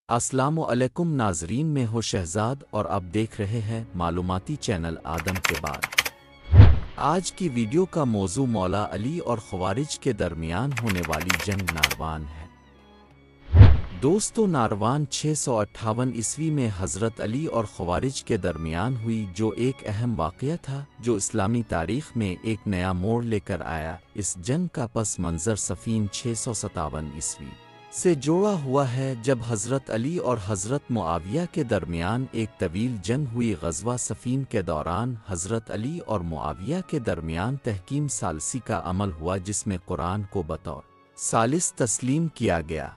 السلام علیکم ناظرین، میں ہوں شہزاد اور آپ دیکھ رہے ہیں معلوماتی چینل آدم کے بعد۔ آج کی ویڈیو کا موضوع مولا علی اور خوارج کے درمیان ہونے والی جنگ ناروان ہے۔ دوستو، ناروان 658 عیسوی میں حضرت علی اور خوارج کے درمیان ہوئی، جو ایک اہم واقعہ تھا جو اسلامی تاریخ میں ایک نیا موڑ لے کر آیا۔ اس جنگ کا پس منظر صفین 657 عیسوی سے جوڑا ہوا ہے، جب حضرت علی اور حضرت معاویہ کے درمیان ایک طویل جنگ ہوئی۔ غزوہ صفین کے دوران حضرت علی اور معاویہ کے درمیان تحکیم ثالثی کا عمل ہوا، جس میں قرآن کو بطور ثالث تسلیم کیا گیا۔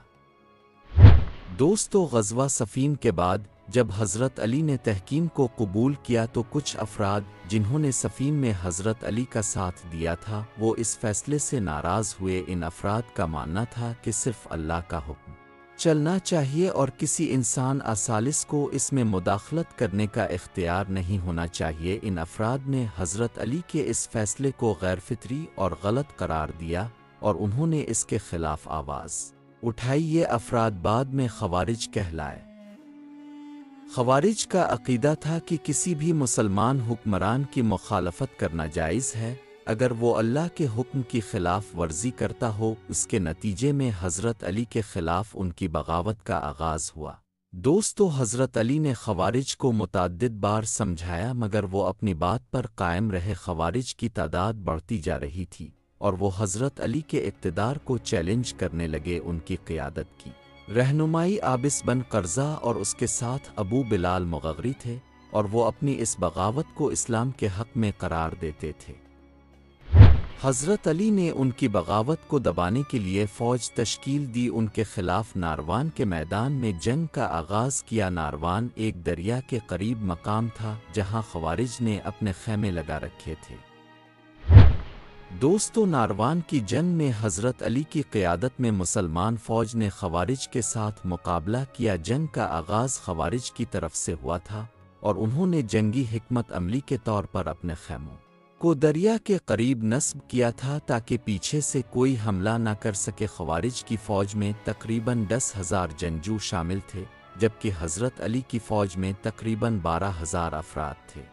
دوستو، غزوہ صفین کے بعد جب حضرت علی نے تحکیم کو قبول کیا تو کچھ افراد جنہوں نے صفین میں حضرت علی کا ساتھ دیا تھا، وہ اس فیصلے سے ناراض ہوئے۔ ان افراد کا ماننا تھا کہ صرف اللہ کا حکم چلنا چاہیے اور کسی انسان ثالث کو اس میں مداخلت کرنے کا اختیار نہیں ہونا چاہیے۔ ان افراد نے حضرت علی کے اس فیصلے کو غیر فطری اور غلط قرار دیا اور انہوں نے اس کے خلاف آواز اٹھائی۔ یہ افراد بعد میں خوارج کہلائے۔ خوارج کا عقیدہ تھا کہ کسی بھی مسلمان حکمران کی مخالفت کرنا جائز ہے اگر وہ اللہ کے حکم کی خلاف ورزی کرتا ہو۔ اس کے نتیجے میں حضرت علی کے خلاف ان کی بغاوت کا آغاز ہوا۔ دوستو، حضرت علی نے خوارج کو متعدد بار سمجھایا مگر وہ اپنی بات پر قائم رہے۔ خوارج کی تعداد بڑھتی جا رہی تھی اور وہ حضرت علی کے اقتدار کو چیلنج کرنے لگے۔ ان کی قیادت کی رہنمائی عابس بن قرظہ اور اس کے ساتھ ابو بلال مغری تھے، اور وہ اپنی اس بغاوت کو اسلام کے حق میں قرار دیتے تھے۔ حضرت علی نے ان کی بغاوت کو دبانے کے لیے فوج تشکیل دی، ان کے خلاف ناروان کے میدان میں جنگ کا آغاز کیا۔ ناروان ایک دریا کے قریب مقام تھا جہاں خوارج نے اپنے خیمے لگا رکھے تھے۔ دوستو، ناروان کی جنگ میں حضرت علی کی قیادت میں مسلمان فوج نے خوارج کے ساتھ مقابلہ کیا۔ جنگ کا آغاز خوارج کی طرف سے ہوا تھا اور انہوں نے جنگی حکمت عملی کے طور پر اپنے خیموں کو دریا کے قریب نصب کیا تھا تاکہ پیچھے سے کوئی حملہ نہ کر سکے۔ خوارج کی فوج میں تقریباً 10,000 جنگجو شامل تھے، جبکہ حضرت علی کی فوج میں تقریباً 12,000 افراد تھے۔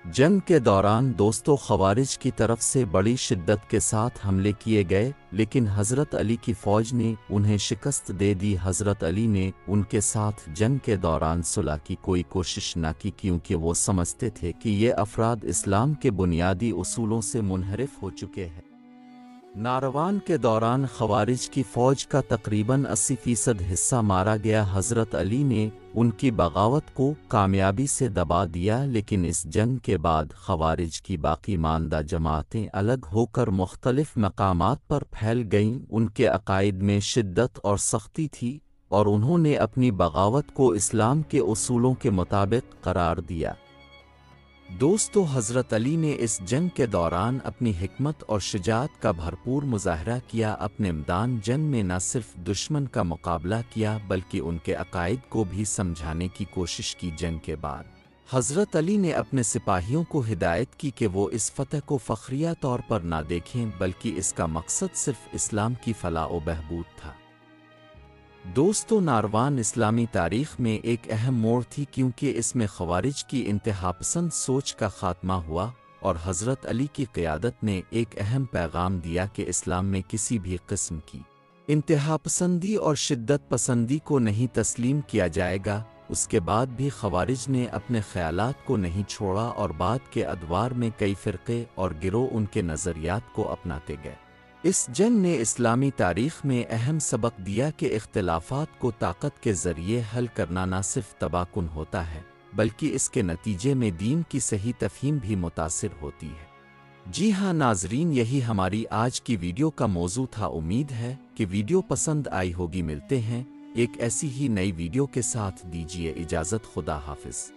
جنگ کے دوران دوستو، خوارج کی طرف سے بڑی شدت کے ساتھ حملے کیے گئے، لیکن حضرت علی کی فوج نے انہیں شکست دے دی۔ حضرت علی نے ان کے ساتھ جنگ کے دوران صلح کی کوئی کوشش نہ کی، کیونکہ وہ سمجھتے تھے کہ یہ افراد اسلام کے بنیادی اصولوں سے منحرف ہو چکے ہیں۔ ناروان کے دوران خوارج کی فوج کا تقریباً 80% حصہ مارا گیا۔ حضرت علی نے ان کی بغاوت کو کامیابی سے دبا دیا، لیکن اس جنگ کے بعد خوارج کی باقی ماندہ جماعتیں الگ ہو کر مختلف مقامات پر پھیل گئیں۔ ان کے عقائد میں شدت اور سختی تھی اور انہوں نے اپنی بغاوت کو اسلام کے اصولوں کے مطابق قرار دیا۔ دوستو، حضرت علی نے اس جنگ کے دوران اپنی حکمت اور شجاعت کا بھرپور مظاہرہ کیا۔ اپنے میدان جنگ میں نہ صرف دشمن کا مقابلہ کیا بلکہ ان کے عقائد کو بھی سمجھانے کی کوشش کی۔ جنگ کے بعد حضرت علی نے اپنے سپاہیوں کو ہدایت کی کہ وہ اس فتح کو فخریہ طور پر نہ دیکھیں بلکہ اس کا مقصد صرف اسلام کی فلاح و بہبود تھا۔ دوستو، ناروان اسلامی تاریخ میں ایک اہم موڑ تھی کیونکہ اس میں خوارج کی انتہا پسند سوچ کا خاتمہ ہوا اور حضرت علی کی قیادت نے ایک اہم پیغام دیا کہ اسلام میں کسی بھی قسم کی انتہا پسندی اور شدت پسندی کو نہیں تسلیم کیا جائے گا۔ اس کے بعد بھی خوارج نے اپنے خیالات کو نہیں چھوڑا اور بعد کے ادوار میں کئی فرقے اور گروہ ان کے نظریات کو اپناتے گئے۔ اس جنگ نے اسلامی تاریخ میں اہم سبق دیا کہ اختلافات کو طاقت کے ذریعے حل کرنا نہ صرف تباہ کن ہوتا ہے بلکہ اس کے نتیجے میں دین کی صحیح تفہیم بھی متاثر ہوتی ہے۔ جی ہاں ناظرین، یہی ہماری آج کی ویڈیو کا موضوع تھا۔ امید ہے کہ ویڈیو پسند آئی ہوگی۔ ملتے ہیں ایک ایسی ہی نئی ویڈیو کے ساتھ، دیجیے اجازت۔ خدا حافظ۔